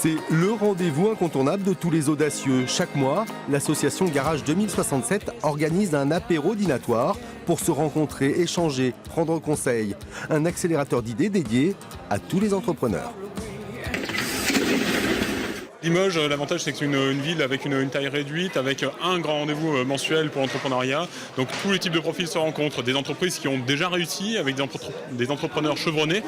C'est le rendez-vous incontournable de tous les audacieux. Chaque mois, l'association Garage 2067 organise un apéro dînatoire pour se rencontrer, échanger, prendre conseil. Un accélérateur d'idées dédié à tous les entrepreneurs. Limoges, l'avantage c'est que c'est une ville avec une taille réduite, avec un grand rendez-vous mensuel pour l'entrepreneuriat. Donc tous les types de profils se rencontrent, des entreprises qui ont déjà réussi avec des entrepreneurs chevronnés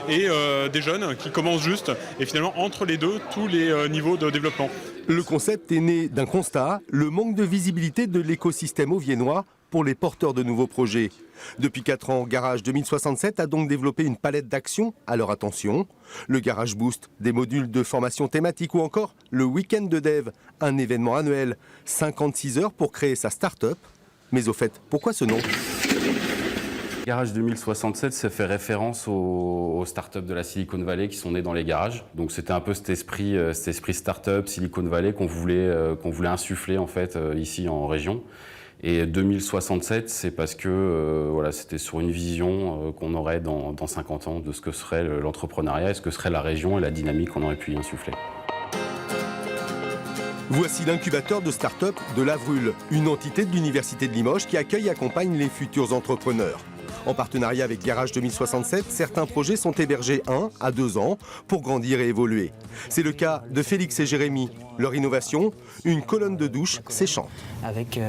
et des jeunes qui commencent juste. Et finalement entre les deux, tous les niveaux de développement. Le concept est né d'un constat, le manque de visibilité de l'écosystème auviennois pour les porteurs de nouveaux projets. Depuis 4 ans, Garage 2067 a donc développé une palette d'actions à leur attention. Le Garage Boost, des modules de formation thématique ou encore le Week-end de Dev, un événement annuel. 56 heures pour créer sa start-up. Mais au fait, pourquoi ce nom ? Garage 2067, ça fait référence aux startups de la Silicon Valley qui sont nées dans les garages. Donc c'était un peu cet esprit startup Silicon Valley qu'on voulait insuffler en fait ici en région. Et 2067, c'est parce que voilà, c'était sur une vision qu'on aurait dans 50 ans de ce que serait l'entrepreneuriat et ce que serait la région et la dynamique qu'on aurait pu y insuffler. Voici l'incubateur de start-up de l'Avrule, une entité de l'Université de Limoges qui accueille et accompagne les futurs entrepreneurs. En partenariat avec Garage 2067, certains projets sont hébergés 1 à 2 ans pour grandir et évoluer. C'est le cas de Félix et Jérémy. Leur innovation, une colonne de douche séchante. Avec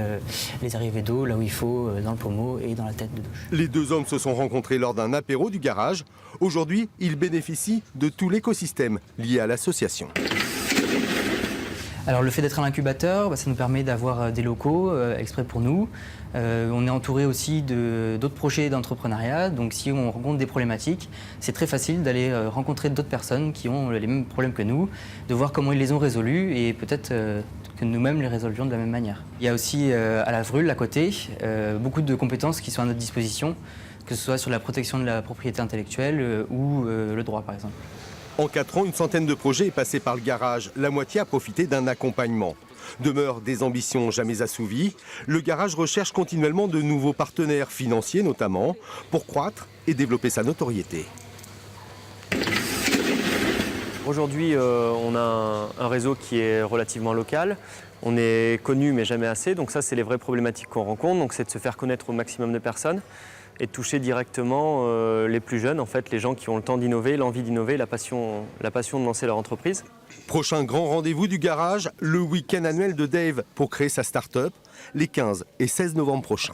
les arrivées d'eau là où il faut, dans le pommeau et dans la tête de douche. Les deux hommes se sont rencontrés lors d'un apéro du garage. Aujourd'hui, ils bénéficient de tout l'écosystème lié à l'association. Alors le fait d'être un incubateur, ça nous permet d'avoir des locaux exprès pour nous. On est entouré aussi d'autres projets d'entrepreneuriat, donc si on rencontre des problématiques, c'est très facile d'aller rencontrer d'autres personnes qui ont les mêmes problèmes que nous, de voir comment ils les ont résolus et peut-être que nous-mêmes les résolvions de la même manière. Il y a aussi à l'Avrule, à côté, beaucoup de compétences qui sont à notre disposition, que ce soit sur la protection de la propriété intellectuelle ou le droit par exemple. En 4 ans, une centaine de projets est passé par le garage. La moitié a profité d'un accompagnement. Demeurent des ambitions jamais assouvies. Le garage recherche continuellement de nouveaux partenaires financiers notamment pour croître et développer sa notoriété. Aujourd'hui, on a un réseau qui est relativement local. On est connu mais jamais assez. Donc ça, c'est les vraies problématiques qu'on rencontre. Donc c'est de se faire connaître au maximum de personnes et de toucher directement les plus jeunes, en fait, les gens qui ont le temps d'innover, l'envie d'innover, la passion de lancer leur entreprise. Prochain grand rendez-vous du garage, le week-end annuel de Dave pour créer sa start-up, les 15 et 16 novembre prochains.